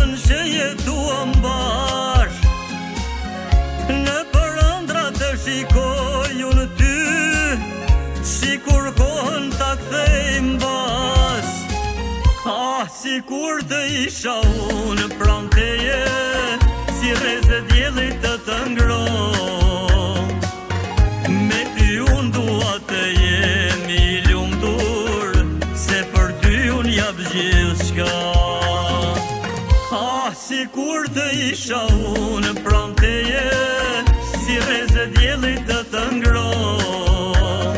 kohën që jetuam bashk, në përëndra të shikoj unë ty, si kur kohën ta kthejm bas. Si kur të isha unë pran teje, si rrezë diellit të ngroh. Me ty unë dua të jemi lumtur, se për ty unë jap gjithçka. Si kur të isha unë pran teje, si rrezë diellit të ngroh.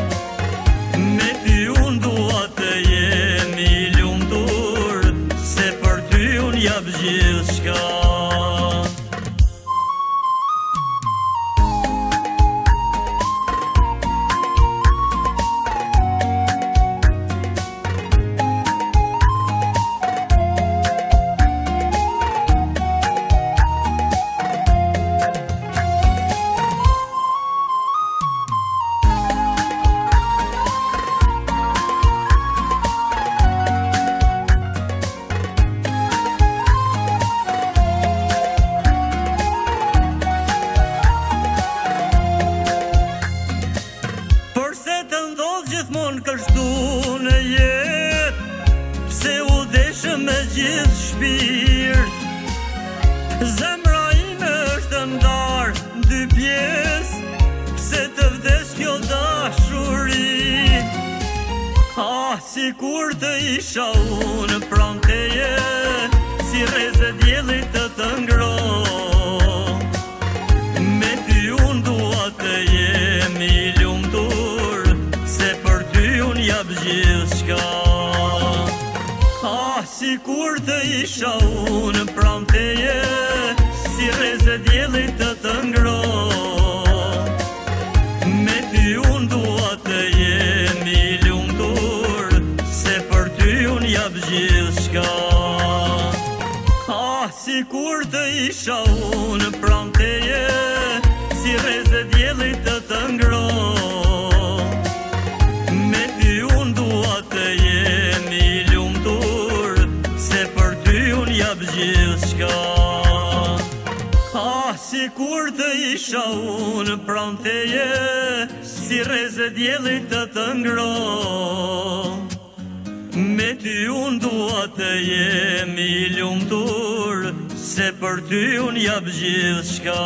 Me ty unë dua të jemi lumtur, se për ty unë jap gjithçka. Gjithmonë kështu në jetë, pse u deshë me gjithë shpirt. Zemra ime është ndarë dy pjesë, pse të vdes kjo dashuri. Si kur të isha unë pran teje, si rrezë diellit të ngroh. Me ty unë dua të jemi lumtur, se për ty unë jap gjithçka. Si kur të isha unë pran teje, si rrezë diellit të ngroh. Me ty unë dua të jemi lumtur, se për ty unë jap gjithçka. Si kur të isha unë pran teje, si rrezë diellit të ngroh. Me ty unë dua të jemi lumtur, se për ty unë jap gjithçka. Si kur të isha unë pran teje, si rrezë diellit të ngroh. Me ty unë dua të jemi lumtur, se për ty unë jap gjithçka.